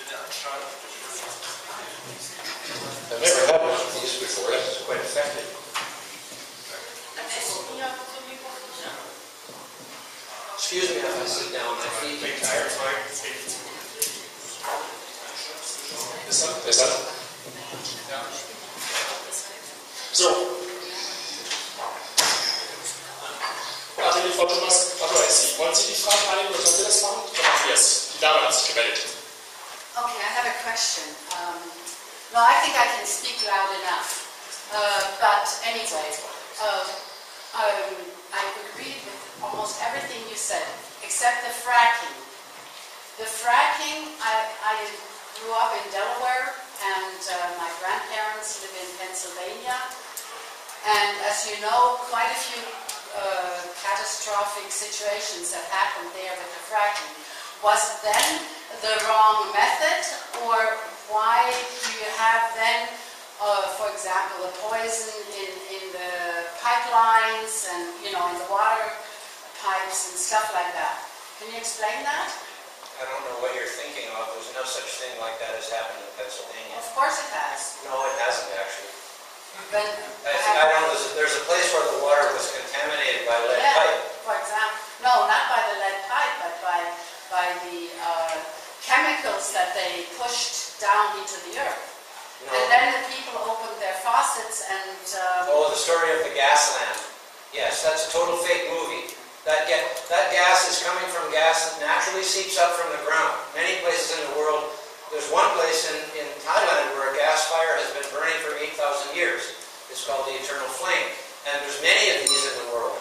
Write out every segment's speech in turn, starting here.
I've never had one of these before. It's quite effective. Excuse me if I sit down, my feet get tired. Ist das? So. Also die Frau Thomas, wollen Sie die Frage annehmen oder sollen wir das machen? Oder machen wir es? Die Dame hat sich gemeldet. Okay, I have a question. No, I think I can speak loud enough. But anyway, I agree with almost everything you said, except the fracking. The fracking, I grew up in Delaware, and my grandparents live in Pennsylvania. And as you know, quite a few catastrophic situations have happened there with the fracking. Was it then the wrong method, or why do you have then, for example, the poison in the pipelines and, you know, in the water pipes and stuff like that? Can you explain that? I don't know what you're thinking of. There's no such thing like that has happened in Pennsylvania. Of course it has. No, it hasn't actually. But I don't know. There's a place where the water was contaminated by lead pipe. For example, no, not by the lead pipe, but by the chemicals that they pushed down into the earth. No. And then the people opened their faucets and... Oh, the story of the gas lamp. Yes, that's a total fake movie. That gas is coming from gas that naturally seeps up from the ground. Many places in the world, there's one place in Thailand where a gas fire has been burning for 8,000 years. It's called the Eternal Flame. And there's many of these in the world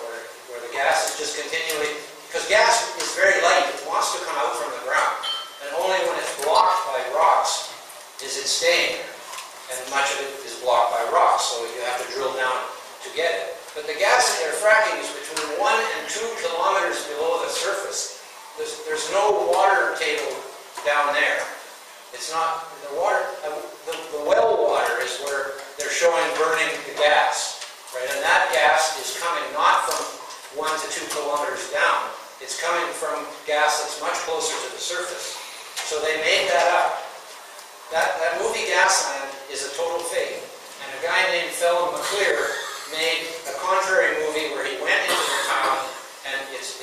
where the gas is just continually... Because gas is very light, it wants to come out from the ground. And only when it's blocked by rocks is it staying there. And much of it is blocked by rocks, so you have to drill down to get it. But the gas that they're fracking is between 1 and 2 kilometers below the surface. There's no water table down there. It's not, the water, the well water is where they're showing burning the gas, right? And that gas is coming not from 1 to 2 kilometers down. It's coming from gas that's much closer to the surface. So they made that up. That movie Gasland is a total fake. And a guy named Phelim McClear made a contrary movie where he went into the town, and if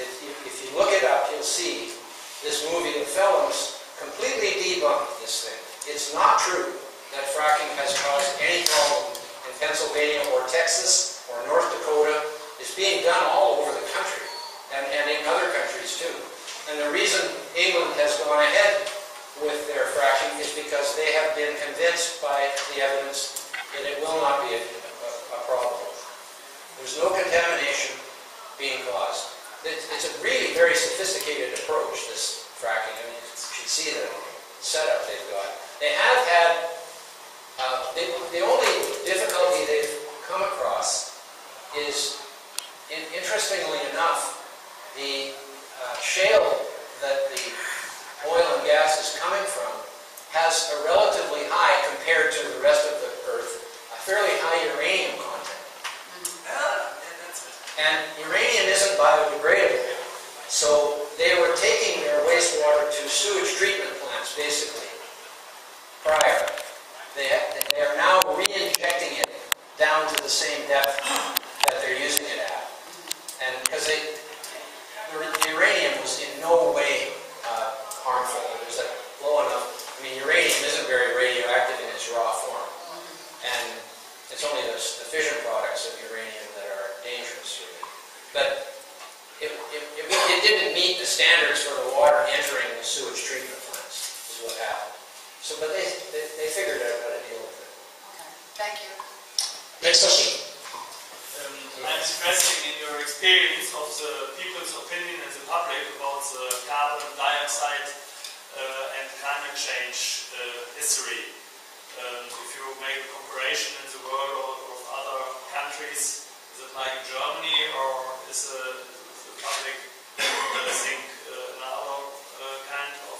you look it up, you'll see this movie of Phelim's completely debunked this thing. It's not true that fracking has caused any problem in Pennsylvania or Texas or North Dakota. It's being done all over the country and in other countries too. And the reason England has gone ahead with their fracking is because they have been convinced by the evidence that it will not be a problem. There's no contamination being caused. It's a really very sophisticated approach, this fracking. I mean, you should see the setup they've got. They have had, the only difficulty they've come across is, interestingly enough, the shale that the oil and gas is coming from has a relatively high, compared to the rest of the Earth, a fairly high uranium content. And uranium isn't biodegradable. So they were taking their wastewater to sewage treatment plants, basically, prior. They are now re-injecting it down to the same depth that they're using it at. And because the uranium was in no way harmful. It was low enough. I mean, uranium isn't very radioactive in its raw form. And it's only the fission products of uranium that are dangerous, really. But it didn't meet the standards for the water entering the sewage treatment plants, is what happened. So, but they figured out how to deal with it. Okay, thank you. Next question. I'm interested in your experience of the people's opinion in the public about the carbon dioxide and climate change history. If you make a comparison in the world or of other countries, is it like in Germany, or is the public think another kind of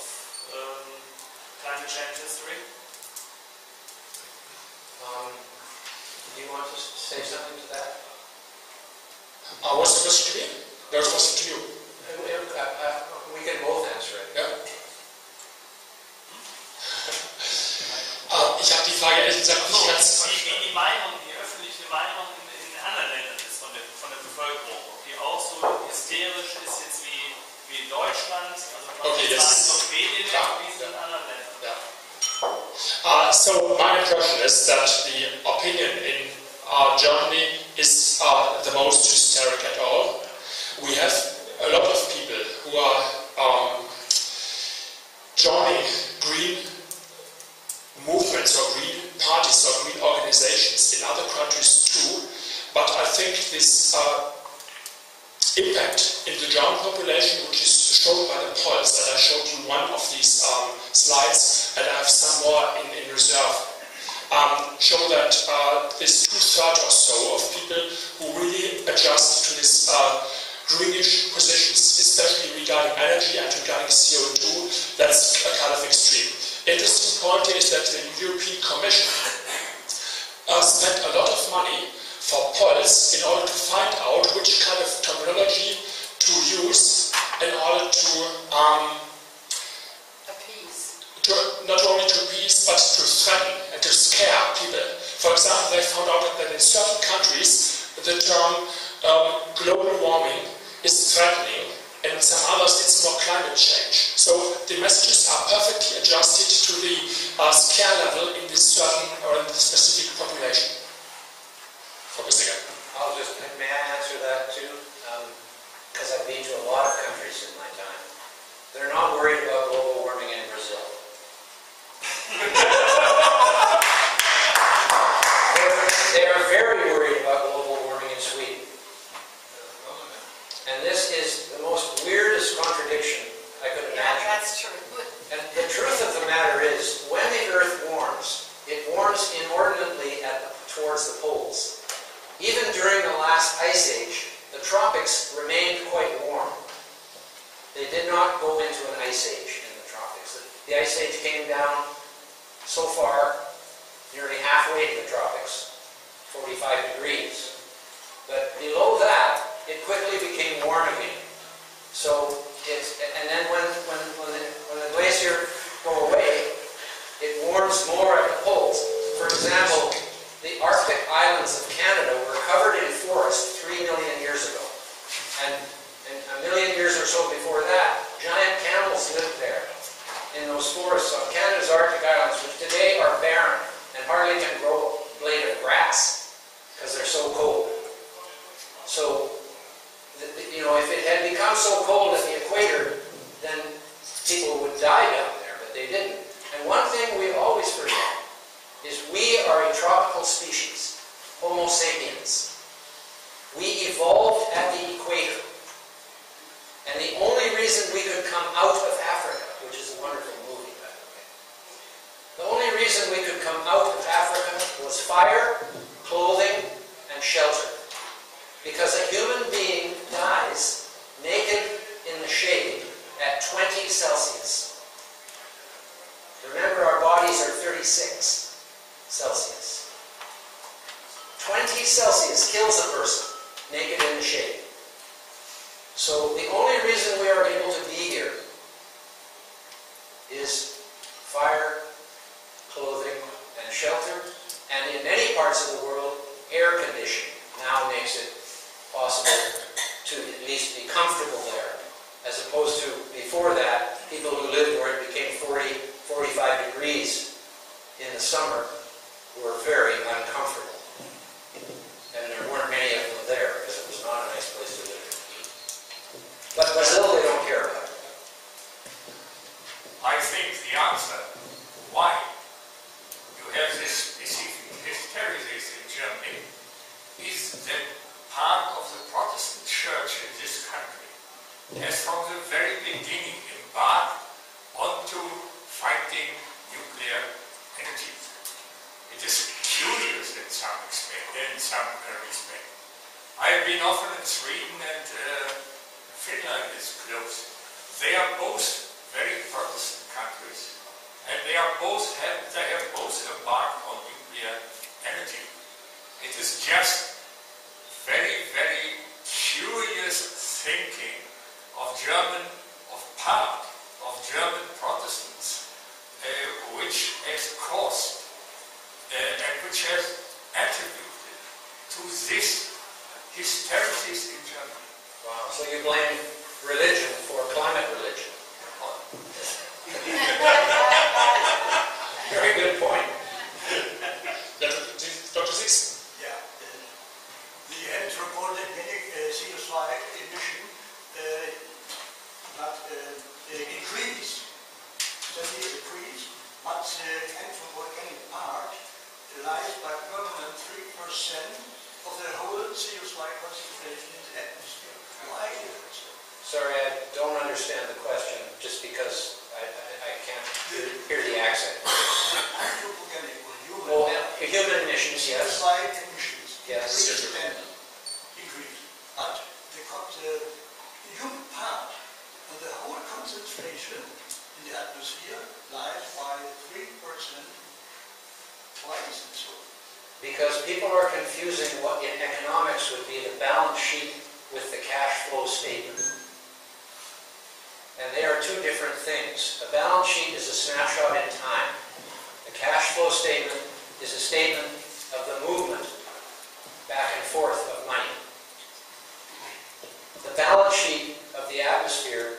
climate change history? Do you want to say something to that? What's the question to me? There's a question to you. We can both answer it. Yeah. Frage ehrlich gesagt nicht ganz... Die Meinung, die öffentliche Meinung in anderen Ländern ist von der Bevölkerung, ob die auch so hysterisch ist jetzt wie in Deutschland, also Okay, das ist so Medien, klar. wie es in anderen Ländern. So my impression is that the opinion in Germany is the most hysteric at all. We have a lot of people who are joining green movements or green parties or green organizations in other countries too, but I think this impact in the German population, which is shown by the polls, and I showed you one of these slides, and I have some more in reserve, show that this 2/3 or so of people who really adjust to this greenish positions, especially regarding energy and regarding CO2, that's a kind of extreme. Interesting point is that the European Commission spent a lot of money for polls in order to find out which kind of terminology to use in order to Appease. not only to appease but to threaten and to scare people. For example, they found out that in certain countries the term global warming is threatening, and in some others it's more climate change. So the messages are perfectly adjusted to the scare level in this certain or in this specific population. Focus again. May I answer that too? Because I've been to a lot of countries in my time. They're not worried about global warming in Brazil. They are very worried about global warming in Sweden. And this is the most weirdest contradiction I could Yeah, imagine. that's true. And the truth of the matter is, when the Earth warms, it warms inordinately towards the poles. Even during the last ice age, the tropics remained quite warm. They did not go into an ice age in the tropics. The ice age came down so far, nearly halfway to the tropics, 45 degrees. But below that, it quickly became warm again. So and then when the glacier go away, it warms more at the poles. For example, the Arctic islands of Canada were covered in forest 3 million years ago. And a million years or so before that, giant camels lived there in those forests on Canada's Arctic islands, which today are barren and hardly can grow a blade of grass because they're so cold. So, if it had become so cold at the equator, then people would die down there, but they didn't. And one thing we always forget is we are a tropical species, Homo sapiens. We evolved at the equator. And the only reason we could come out of Africa, which is a wonderful movie, by the way, the only reason we could come out of Africa was fire, clothing, and shelter. Because a human being dies naked in the shade at 20 Celsius. Remember, our bodies are 36 Celsius. 20 Celsius kills a person naked in the shade. So the only reason we are able to be here is fire, clothing, and shelter. And in many parts of the world, air conditioning now makes it possible to at least be comfortable there, as opposed to before that, people who lived where it became 40, 45 degrees in the summer were very uncomfortable. And there weren't many of them there because it was not a nice place to live. But Brazil, they don't care about it. I think the answer why you have this specific hysteresis in Germany is that part of the Protestant Church in this country has from the very beginning embarked onto fighting nuclear energy. It is curious in some respect. I have been often in Sweden and Finland is close. They are both very Protestant countries, and they have both embarked on nuclear energy. It is just very, very curious thinking of German Protestants, which has caused which has attributed to this hysteresis in Germany. Wow. So you blame religion for climate religion. Very good point. Dr. Six? Yeah. The anthropogenic CO2 emission increase, steadily decrease, but the anthropogenic part lies by permanent 3% of the whole CO2 concentration in the atmosphere. Why is it so? Sorry, I don't understand the question just because I can't hear the accent. Anthropogenic or human. Oh, human emissions, yes. CO2 emissions. Yes. Increase. But the human part and the whole concentration in the atmosphere lies by 3%. Why is it so? Because people are confusing what in economics would be the balance sheet with the cash flow statement. And they are two different things. A balance sheet is a snapshot in time. The cash flow statement is a statement of the movement back and forth of money. The balance sheet of the atmosphere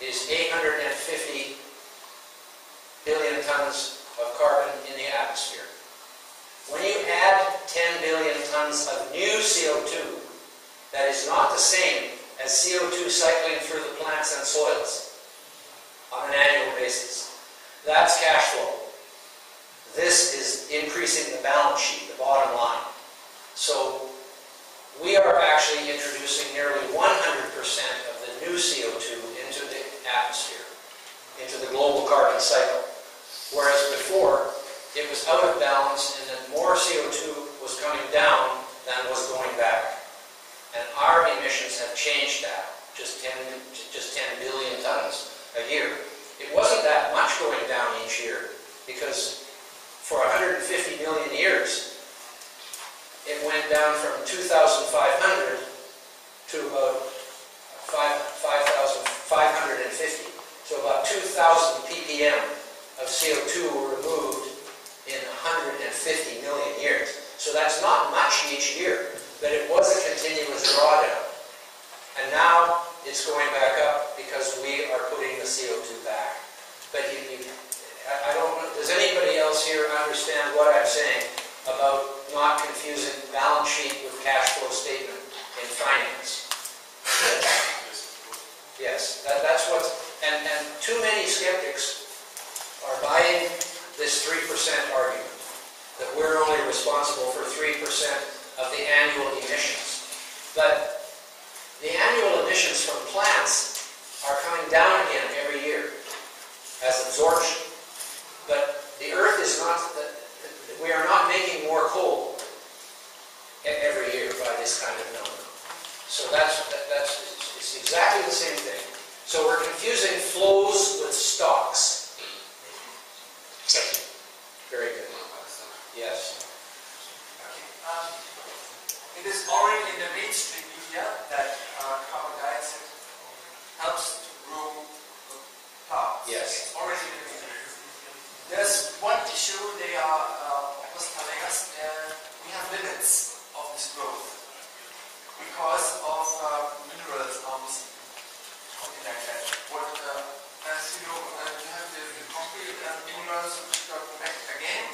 is 850 billion tons of carbon in the atmosphere. When you add 10 billion tons of new CO2, that is not the same as CO2 cycling through the plants and soils on an annual basis. That's cash flow. This is increasing the balance sheet, the bottom line. So we are actually introducing nearly 100% of the new CO2 into the atmosphere, into the global carbon cycle. Whereas before, it was out of balance and then more CO2 was coming down than was going back. And our emissions have changed that, just 10 billion tons a year. It wasn't that much going down each year because for 150 million years, it went down from 2,500 to about 5,550. So about 2,000 ppm of CO2 were removed in 150 million years. So that's not much each year, but it was a continuous drawdown. And now it's going back up because we are putting the CO2 back. But I don't know, does anybody else here understand what I'm saying about not confusing balance sheet with cash flow statement in finance? Yes, that's what, and too many skeptics are buying this 3% argument, that we're only responsible for 3% of the annual emissions. But the annual emissions from plants are coming down again every year as absorption. But the Earth is not, we are not making more coal every year by this kind of number. So it's exactly the same thing. So we're confusing flows with stocks. Exactly. Very good. Yes. It is already in the mainstream media that carbon dioxide helps to grow plants. Yes. It's already in the media. There's one issue they are was telling us we have limits of this growth because of minerals obviously. Something like that. What as you know, you have the concrete minerals which are back again.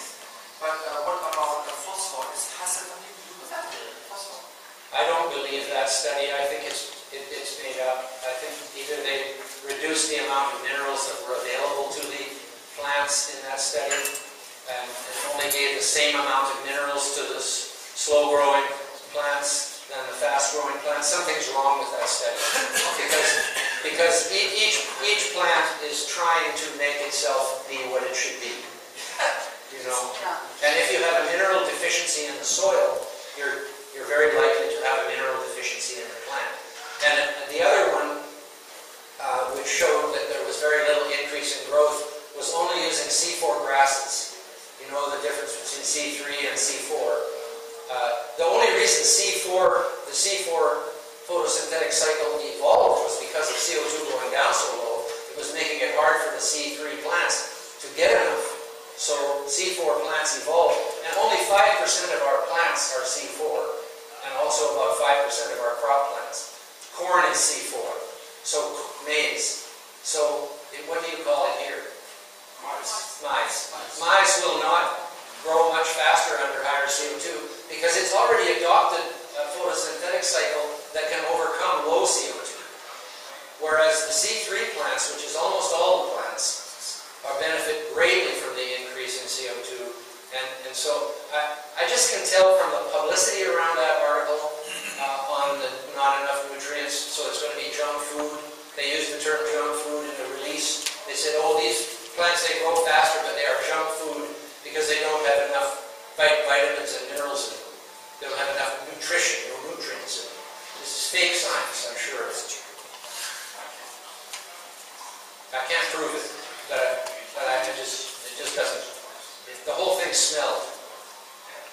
But what about the phosphor? Has it anything to do with that? Phosphor? I don't believe that study. I think it's made up. I think either they reduced the amount of minerals that were available to the plants in that study and only gave the same amount of minerals to the slow-growing plants than the fast-growing plants. Something's wrong with that study because each plant is trying to make itself be what it should be. You know, and if you have a mineral deficiency in the soil, you're very likely to have a mineral deficiency in the plant. And the other one, which showed that there was very little increase in growth, was only using C4 grasses. You know the difference between C3 and C4. The only reason the C4 photosynthetic cycle evolved was because of CO2 going down so low. It was making it hard for the C3 plants to get enough So C4 plants evolved, and only 5% of our plants are C4, and also about 5% of our crop plants. Corn is C4, so maize. So what do you call it here? Maize. Maize will not grow much faster under higher CO2 because it's already adopted a photosynthetic cycle that can overcome low CO2. Whereas the C3 plants, which is almost all the plants, benefit greatly from the increase in CO2. And so I just can tell from the publicity around that article on the not enough nutrients, so it's going to be junk food. They used the term junk food in the release. They said, oh, these plants, they grow faster, but they are junk food because they don't have enough vitamins and minerals in them. They don't have enough nutrition, no nutrients in them. This is fake science, I'm sure. I can't prove it, but it just doesn't. The whole thing smelled,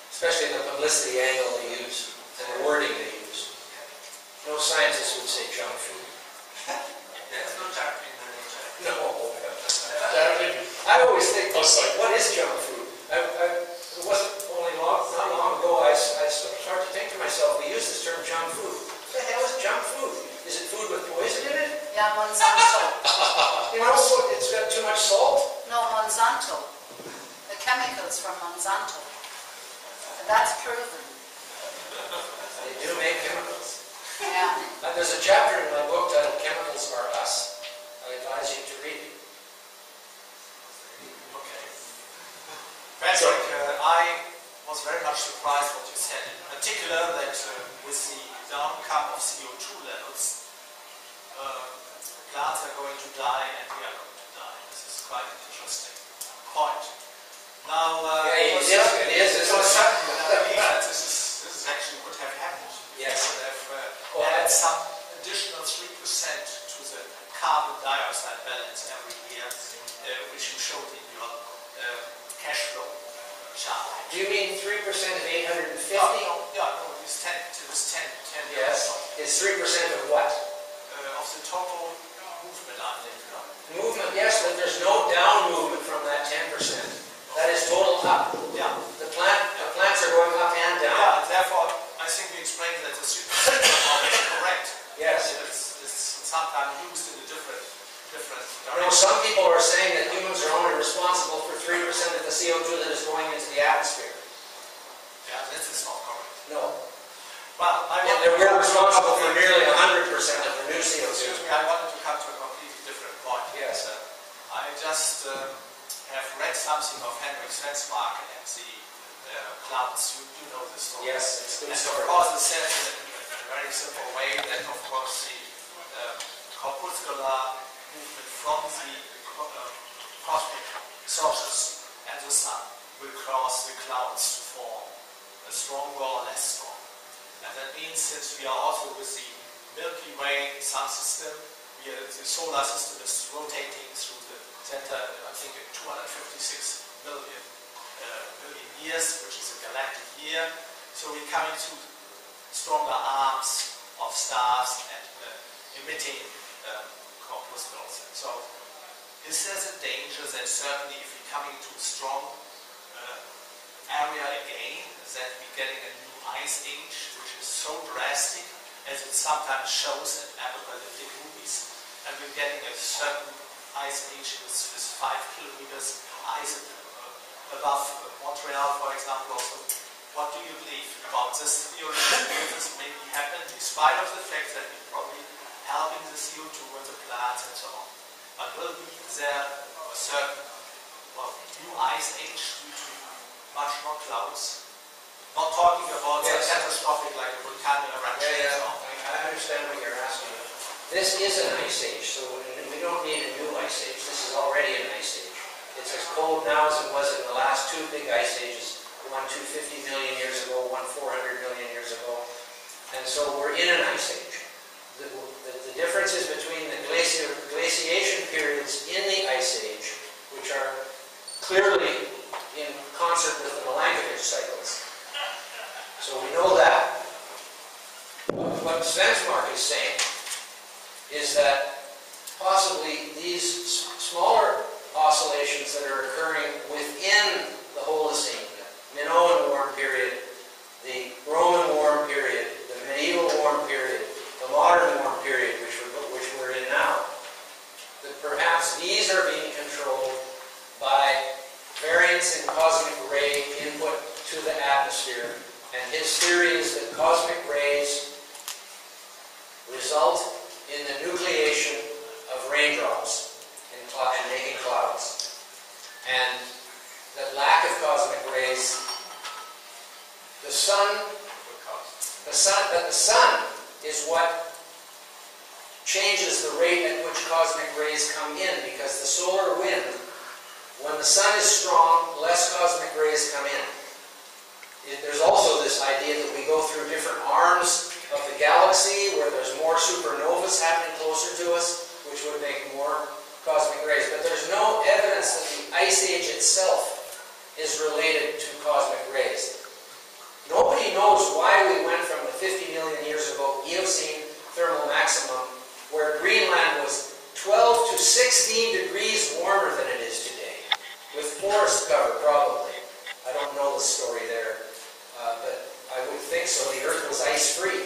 especially the publicity angle they use and the wording they use. No scientist would say junk food. There's no junk in the nature. No. I always think, what is junk food? It wasn't not long ago, I started to think to myself, we use this term junk food. What the hell is junk food? Is it food with poison in it? Yeah, Monsanto. You know, so it's got too much salt? No, Monsanto. The chemicals from Monsanto. And that's proven. They do make chemicals. Yeah. There's a chapter in my book titled Chemicals Are Us. I advise you to read it. Okay. Patrick, I was very much surprised what you said, in particular that with the downcome of CO2 levels, plants are going to die and we are going to die. This is quite an interesting point. Now, it is. This is actually what have happened. Yes. They've added some additional 3% to the carbon dioxide balance every year, which you showed in your cash flow chart. Do you mean 3% of 850? No, it was 10 years. Yes. It's 3% of what? Of the total movement, I think. No? Movement, yes, but there's no down movement from that 10%. That is total up. Yeah. The plants are going up and down. Yeah, and therefore, I think we explained that the 3% is correct. Yes. It's sometimes used in a different direction. You know, some people are saying that humans are only responsible for 3% of the CO2 that is going into the atmosphere. Yeah, this is not correct. No. Well, we're responsible for nearly 100% of the new CO2. Excuse me, I wanted to come to a completely different point. Yes. I just have read something of Henrik Svensmark and the clouds. You know this story. Yes, it's good and story. of course, it says in a very simple way that, of course, the corpuscular movement from the cosmic sources and the sun will cross the clouds to form a stronger or less strong. And that means, since we are also with the Milky Way sun system, the solar system is rotating through the center, I think, in 256 million years, which is a galactic year. So we're coming to stronger arms of stars and emitting corpuscles. So is there a danger that certainly if we're coming to a strong area again, that we're getting a new ice age, which is so drastic as it sometimes shows in apocalyptic movies, and we're getting a certain ice age with 5 kilometers ice above Montreal, for example. Also, what do you believe about this theory? Will this maybe happen, despite of the fact that we're probably helping the CO2 and the plants and so on? But will there a certain new ice age due to much more clouds? Not talking about the catastrophic like a volcanic eruption. Yeah. I understand what you're asking. This is an ice age, so we don't need a new ice age. This is already an ice age. It's as cold now as it was in the last 2 big ice ages, one 250 million years ago, one 400 million years ago. And so we're in an ice age. The differences between the glaciation periods in the ice age, which are clearly in concert with the Milankovitch cycles. So we know that. What Svensmark is saying is that possibly these smaller oscillations that are occurring within the Holocene, the Minoan warm period, the Roman warm period, the medieval warm period, the modern warm period, which we're in now. That perhaps these are being controlled by variance in cosmic ray input to the atmosphere. And his theory is that cosmic rays result in the nucleation of raindrops and making clouds. And the lack of cosmic rays, the sun is what changes the rate at which cosmic rays come in, because the solar wind, when the sun is strong, less cosmic rays come in. There's also this idea that we go through different arms of the galaxy where there's more supernovas happening closer to us, which would make more cosmic rays. But there's no evidence that the Ice Age itself is related to cosmic rays. Nobody knows why we went from the 50 million years ago Eocene thermal maximum, where Greenland was 12 to 16 degrees warmer than it is today, with forest cover probably. I don't know the story there, but I would think so. The Earth was ice-free,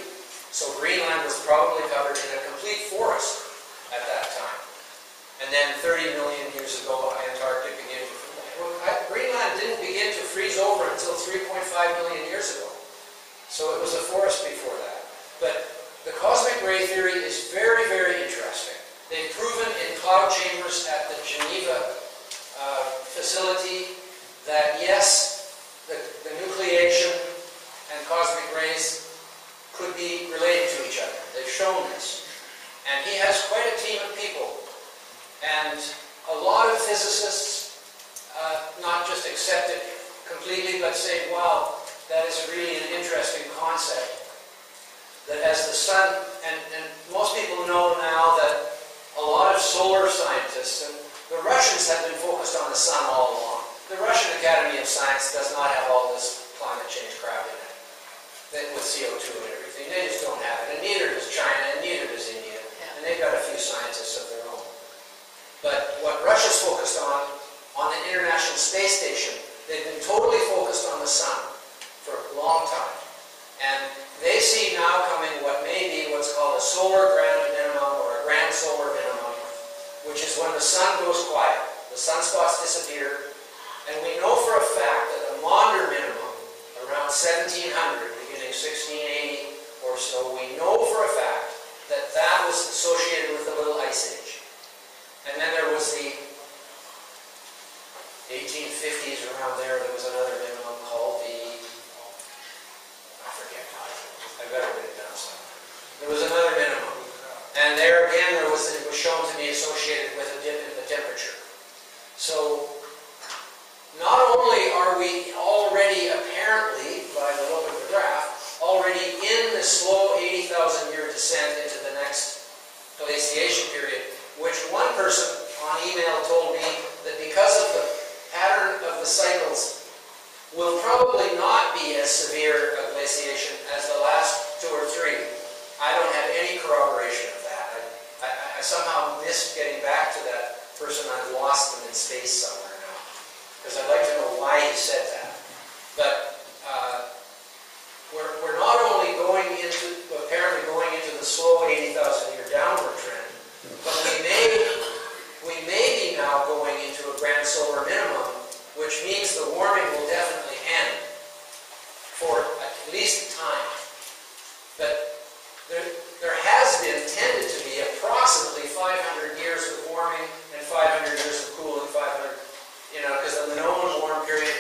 so Greenland was probably covered in a complete forest at that time. And then 30 million years ago, Antarctic began to... Greenland didn't begin to freeze over until 3.5 million years ago. So it was a forest before that. But the cosmic ray theory is very, very interesting. They've proven in cloud chambers at the Geneva facility that yes, the nucleation and cosmic rays could be related to each other. They've shown this. And he has quite a team of people. And a lot of physicists not just accept it completely, but say, wow, that is really an interesting concept. That as the sun, and most people know now that a lot of solar scientists, and the Russians have been focused on the sun all along. The Russian Academy of Science does not have all this climate change crap in it, with CO2 and everything. They just don't have it, and neither does China, and neither does India. And they've got a few scientists of their own. But what Russia's focused on the International Space Station, they've been totally focused on the sun for a long time. And they see now coming what may be what's called a solar grand minimum or a grand solar minimum, which is when the sun goes quiet. The sunspots disappear. And we know for a fact that the Maunder minimum, around 1700, beginning 1680 or so, we know for a fact that that was associated with the Little Ice Age. And then there was the 1850s, around there was another minimum called the, I forget, I better write it down somewhere. There was another minimum. And there again, it was shown to be associated with a dip in the temperature. So, not only are we already apparently, by the look of the graph, already in the slow 80,000 year descent into the next glaciation period, which one person on email told me that because of the pattern of the cycles will probably not be as severe a glaciation as the last 2 or 3. I don't have any corroboration of that. I somehow missed getting back to that person. I've lost them in space somewhere now, because I'd like to know why he said that. But we're not only apparently going into the slow 80,000 year downward trend, but we may be now going into a grand solar minimum, which means the warming will definitely end for at least time. But there has been, tended to be, approximately 500 years of warming and 500 years of cooling, because the Minoan warm period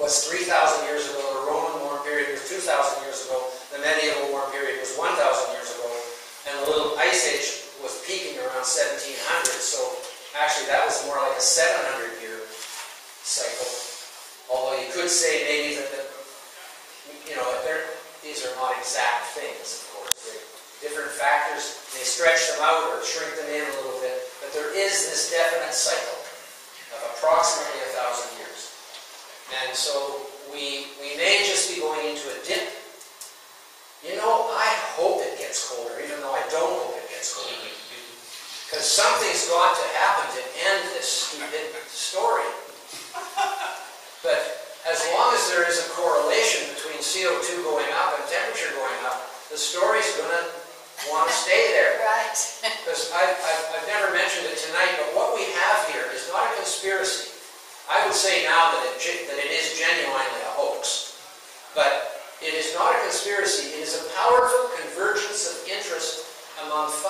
was 3,000 years ago, the Roman warm period was 2,000 years ago, the medieval warm period was 1,000 years ago, and the Little Ice Age was peaking around 1700, so actually that was more like a 700-year cycle. Although you could say maybe that these are not exact things, of course. Different factors may stretch them out or shrink them in a little bit, but there is this definite cycle of approximately 1,000 years. And so we may just be going into a dip. I hope it gets colder, even though I don't hope it gets colder. Because something's got to happen to end this stupid story. But as long as there is a correlation between CO2 going up and temperature going up, the story's going to want to stay there. Right. Because I've never mentioned it tonight, but what we have here is not a conspiracy. I would say now that it is genuinely a hoax. But it is not a conspiracy. It is a powerful convergence of interest among 5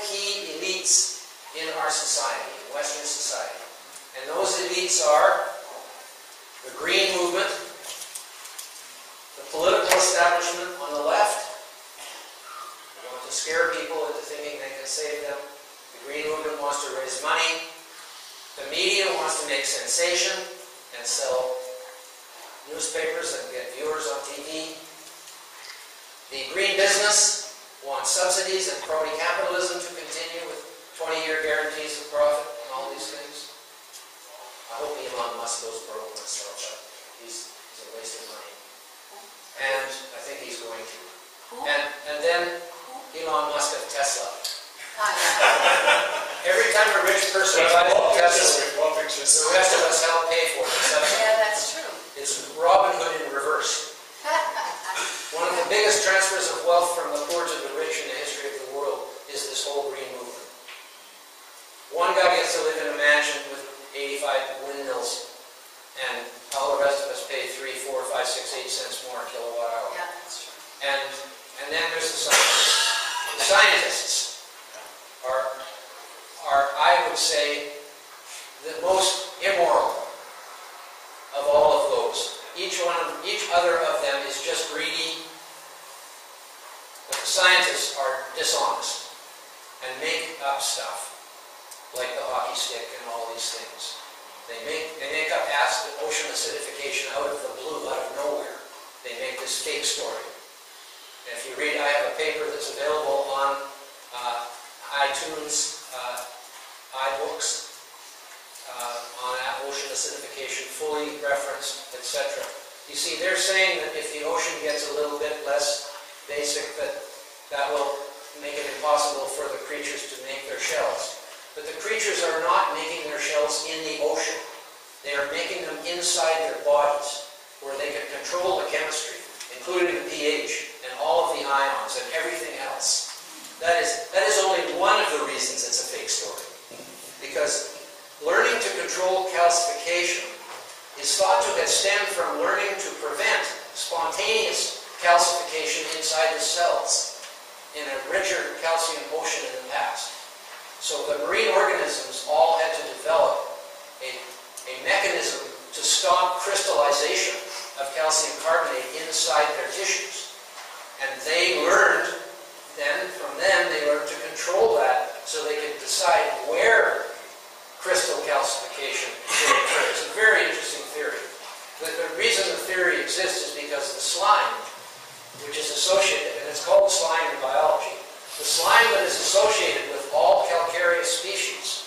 key elites in our society, in Western society. And those elites are the Green Movement, the political establishment on the left, who want to scare people into thinking they can save them. The Green Movement wants to raise money. The media wants to make sensation and sell newspapers and get viewers on TV. The green business wants subsidies and crony capitalism to continue with 20-year guarantees of profit and all these things. I hope Elon Musk goes broke myself. He's a waste of money. And I think he's going to. And then Elon Musk of Tesla. Every time a rich person buys a Tesla, the rest of us help pay for it. Yeah, that's true. It's Robin Hood in reverse. One of the biggest transfers of wealth from the poor to the rich in the history of the world is this whole green movement. One guy gets to live in a mansion with 85 windmills, and all the rest of us pay 3, 4, 5, 6, 8 cents more a kilowatt hour. Yeah, that's true. And then there's the scientists. The scientists are, I would say, the most immoral of all of those. Each other of them is just greedy. But the scientists are dishonest and make up stuff, like the hockey stick and all these things. They make up ocean acidification out of the blue, out of nowhere. They make this fake story. And if you read, I have a paper that's available on iTunes, iBooks, on ocean acidification, fully referenced, etc. You see, they're saying that if the ocean gets a little bit less basic, that will make it impossible for the creatures to make their shells. But the creatures are not making their shells in the ocean. They are making them inside their bodies, where they can control the chemistry, including the pH and all of the ions and everything else. That is only one of the reasons it's a fake story. Because learning to control calcification is thought to have stemmed from learning to prevent spontaneous calcification inside the cells in a richer calcium ocean in the past. So the marine organisms all had to develop a mechanism to stop crystallization of calcium carbonate inside their tissues. And they learned, from them, they learned to control that so they could decide where crystal calcification should occur. It's a very interesting theory. The reason the theory exists is because the slime, which is associated, and it's called slime in biology, the slime that is associated with all calcareous species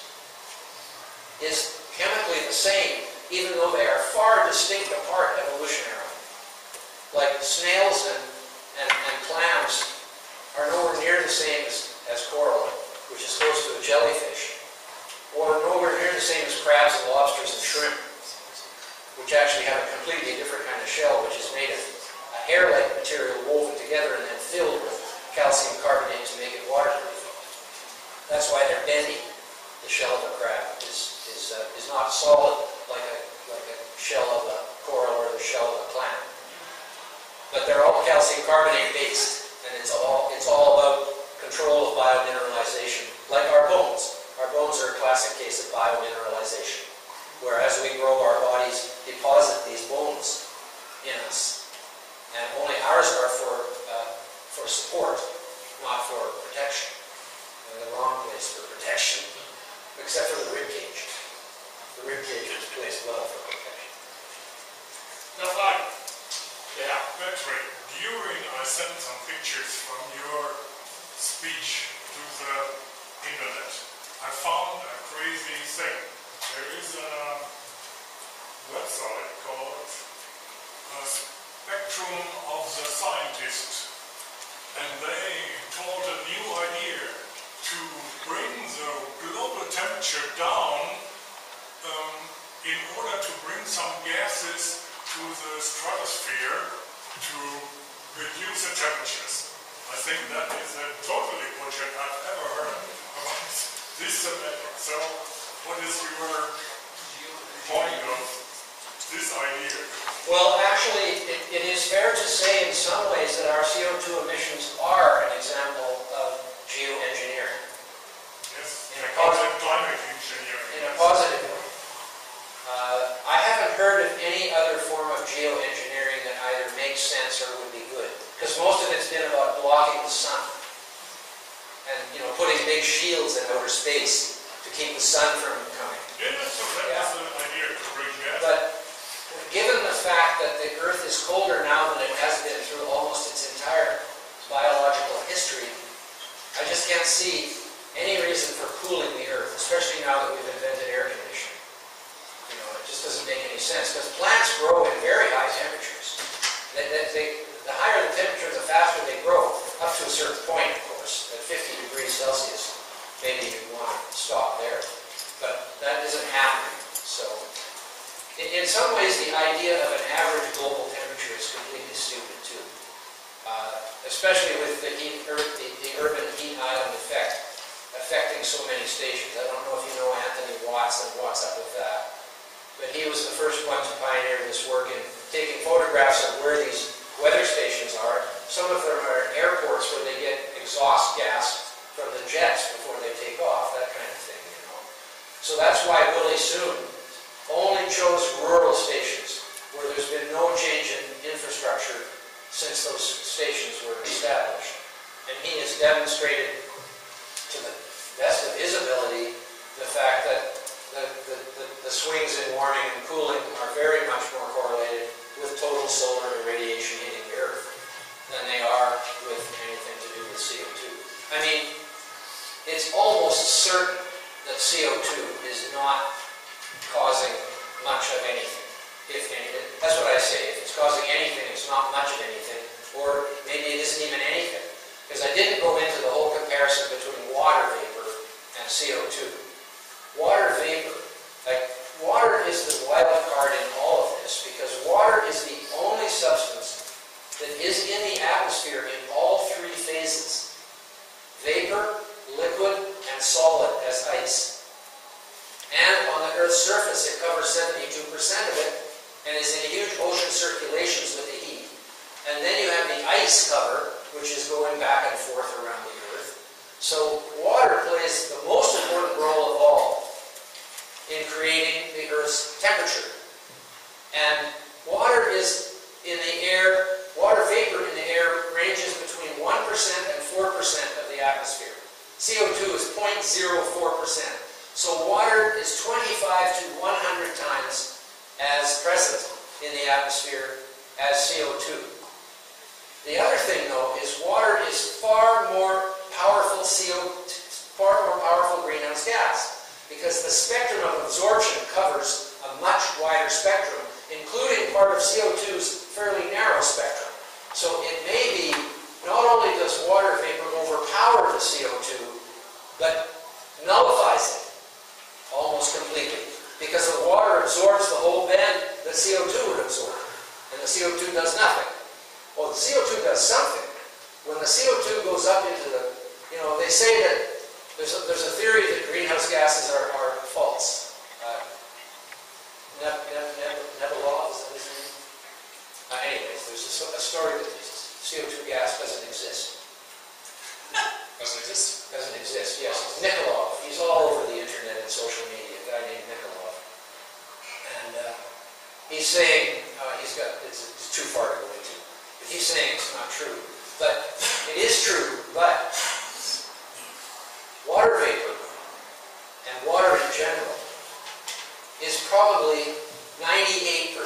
is chemically the same, even though they are far distinct apart evolutionarily. Like snails and clams are nowhere near the same as coral, which is close to a jellyfish, or nowhere near the same as crabs and lobsters and shrimp, which actually have a completely different kind of shell, which is made of a hair-like material woven together and then filled with calcium carbonate to make it waterproof. That's why they're bendy. The shell of a crab is not solid like a shell of a coral or the shell of a clam. But they're all calcium carbonate based, and it's all about control of biomineralization, like our bones. Our bones are a classic case of biomineralization, where as we grow, our bodies deposit these bones in us. And only ours are for support, not for protection. In the wrong place for protection, except for the rib cage. The rib cage is placed well for protection. Now, fine. Yeah, Patrick, I sent some pictures from your speech to the internet. I found a crazy thing. There is a website called Spectrum of the Scientist, and they told a new idea to bring the temperature down in order to bring some gases to the stratosphere to reduce the temperatures. I think that is a totally bullshit I've ever heard about this thematic. So, what is your point of this idea? Well, actually, it is fair to say in some ways that our CO2 emissions are an example of geoengineering. Yes, In a positive, climate engineering. in a positive way. I haven't heard of any other form of geoengineering that either makes sense or would be good. Because most of it's been about blocking the sun. And, putting big shields in outer space to keep the sun from coming. Yeah, so that's an idea to bring gas. But given the fact that the Earth is colder now than it has been through almost its entire biological history, I just can't see any reason for cooling the Earth, especially now that we've invented air conditioning. It just doesn't make any sense, because plants grow at very high temperatures. The higher the temperature, the faster they grow, up to a certain point, of course. At 50 degrees Celsius, maybe you want to stop there. But that isn't happening. So, in some ways, the idea of an average global temperature is completely stupid, too. Especially with the urban heat island effect affecting so many stations. I don't know if you know Anthony Watts and what's up with that. But he was the first one to pioneer this work in taking photographs of where these weather stations are. Some of them are airports where they get exhaust gas from the jets before they take off, that kind of thing, So that's why Willie Soon only chose rural stations where there's been no change in infrastructure since those stations were established. And he has demonstrated, to the best of his ability, the fact that the swings in warming and cooling are very much more correlated with total solar irradiation hitting the Earth than they are with anything to do with CO2. I mean, it's almost certain that CO2 is not causing much of anything, if anything. That's what I say. If it's causing anything, it's not much of anything, or maybe it isn't even anything. Because I didn't go into the whole comparison between water vapor and CO2. Water vapor, water is the wild card in all of this, because water is the only substance that is in the atmosphere in all three phases: vapor, liquid, and solid as ice. And on the Earth's surface, it covers 72% of it, and is in huge ocean circulations with the heat. And then you have the ice cover, which is going back and forth around the Earth. So water plays the most important role of all in creating the Earth's temperature. And water is in the air, water vapor in the air ranges between 1% and 4% of the atmosphere. CO2 is 0.04%. So water is 25 to 100 times as present in the atmosphere as CO2. The other thing, though, is water is far more powerful greenhouse gas, because the spectrum of absorption covers a much wider spectrum, including part of CO2's fairly narrow spectrum. So it may be, not only does water vapor overpower the CO2, but nullifies it almost completely, because the water absorbs the whole band that CO2 would absorb, and the CO2 does nothing. Well, the CO2 does something. When the CO2 goes up into the, they say that there's a theory that greenhouse gases are false. Nebolov, is that his name? Anyways, there's a story that CO2 gas doesn't exist. Doesn't exist? Doesn't exist, yes. It's Nikolov. He's all over the internet and social media, a guy named Nikolov. And he's saying, it's too far to go into, but he's saying it's not true. But it is true, but water vapor and water in general is probably 98%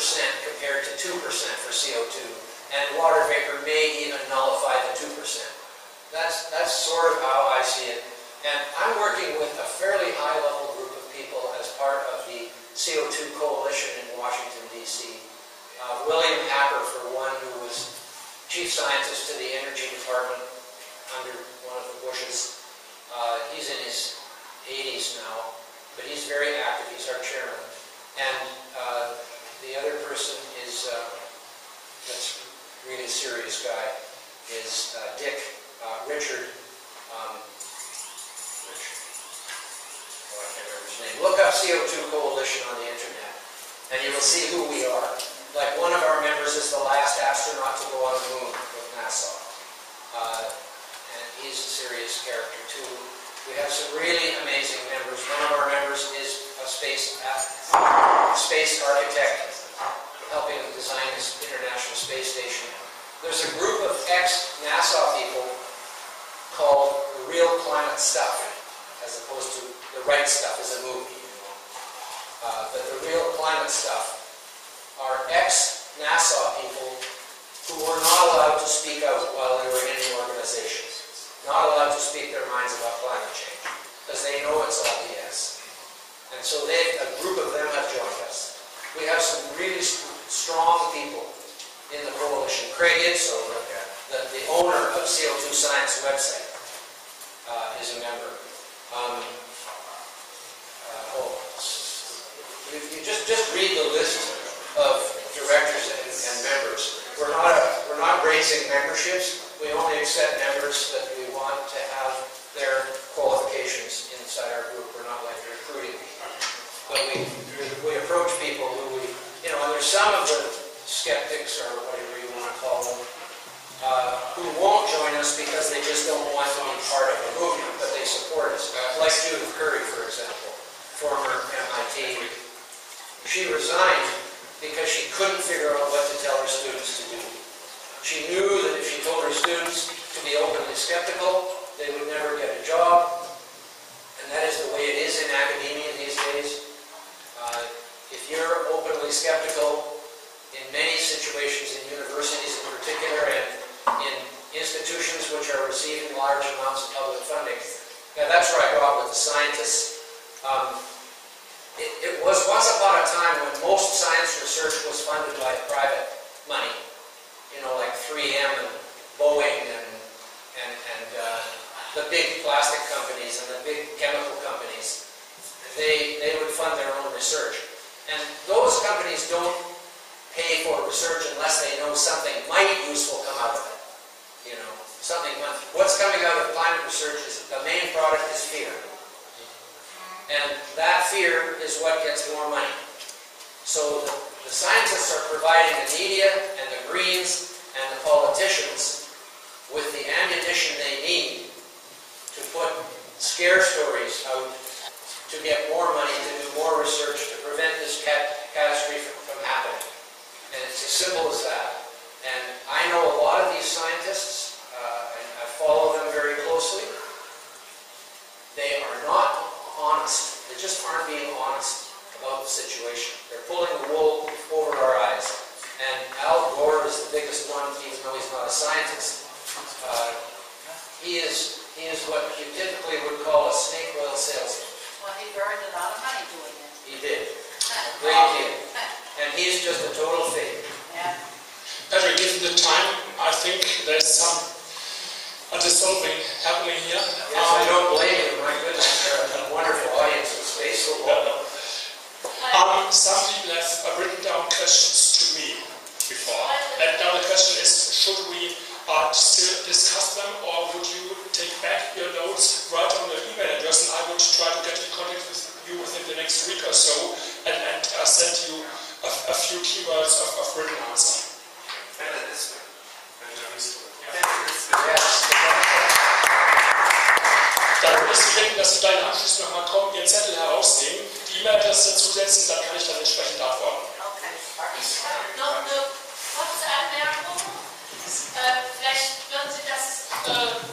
compared to 2% for CO2, and water vapor may even nullify the 2%. That's sort of how I see it. And I'm working with a fairly high-level group of people as part of the CO2 Coalition in Washington, D.C. William Hacker, for one, who was chief scientist to the Energy Department under one of the Bushes. He's in his 80s now. but he's very active. He's our chairman. And the other person is, that's really a serious guy, is Richard. I can't remember his name. Look up CO2 Coalition on the internet, and you will see who we are. Like, one of our members is the last astronaut to go on the moon with NASA. And he's a serious character too. We have some really amazing members. One of our members is a space architect, helping design this International Space Station. There's a group of ex-NASA people called The Real Climate Stuff, as opposed to The Right Stuff is a movie, you know. But The Real Climate Stuff are ex-NASA people who were not allowed to speak out while they were in the organization. Not allowed to speak their minds about climate change, because they know it's all BS. And so a group of them have joined us. We have some really strong people in the coalition. Craig Idso, the owner of CO2 Science website, is a member. You just read the list of directors and members. We're not raising memberships. We only accept members that we want to have their qualifications inside our group. We're not like recruiting people. But we approach people who and there's some of the skeptics, or whatever you want to call them, who won't join us because they just don't want to be part of the movement, but they support us. Like Judith Curry, for example, former MIT. She resigned because she couldn't figure out what to tell her students to do. She knew that if she told her students to be openly skeptical, they would never get a job. And that is the way it is in academia these days. If you're openly skeptical in many situations, in universities in particular, and in institutions which are receiving large amounts of public funding, that's where I go out with the scientists. It was once upon a time when most science research was funded by private money. Like 3M and Boeing and the big plastic companies and the big chemical companies. They would fund their own research. And those companies don't pay for research unless they know something might useful come out of it. What's coming out of climate research is the main product is fear. And that fear is what gets more money. So the scientists are providing the media and the Greens and the politicians with the ammunition they need to put scare stories out to get more money, to do more research, to prevent this catastrophe from happening. And it's as simple as that. And I know a lot of these scientists, and I follow them very closely. They are not honest. They just aren't being honest about the situation. They're pulling the wool over our eyes. And Al Gore is the biggest one, even though he's not a scientist. He is what you typically would call a snake oil salesman. Well, he burned a lot of money doing it. He did. A great deal. And he's just a total fake. Yeah. Patrick, given the time, I think there's some dissolving happening here. Yes, I don't blame you. My goodness, they're a wonderful audience in space. So welcome. Some people have written down questions to me before. And now the question is, should we still discuss them, or would you take back your notes, write on your email address, and I would try to get in contact with you within the next week or so, and send you a few keywords of written answer. Better this way. Better this way. Yes. Dann würde ich Sie bitten, dass Sie gleich anschließend nochmal kommen, Ihren Zettel herausnehmen, die E-Mail-Adresse dazusetzen, dann kann ich dann entsprechend antworten. Okay. Noch eine kurze Anmerkung.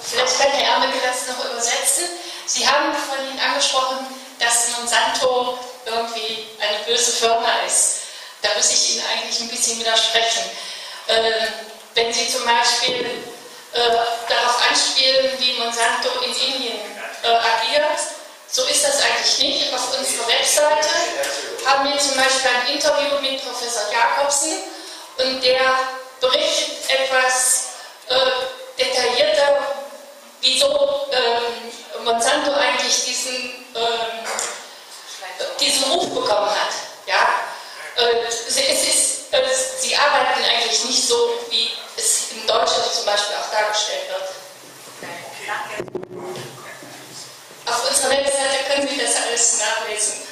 Vielleicht kann Herr Ermeke das noch übersetzen. Sie haben vorhin angesprochen, dass Monsanto irgendwie eine böse Firma ist. Da muss ich Ihnen eigentlich ein bisschen widersprechen. Wenn Sie zum Beispiel darauf anspielen, wie Monsanto in Indien agiert, so ist das eigentlich nicht. Auf unserer Webseite haben wir zum Beispiel ein Interview mit Professor Jakobsen und der berichtet etwas detaillierter, wieso Monsanto eigentlich diesen Ruf bekommen hat. Ja? Sie arbeiten eigentlich nicht so, wie es in Deutschland zum Beispiel auch dargestellt wird. Danke. Auf unserer Webseite können Sie das alles nachlesen.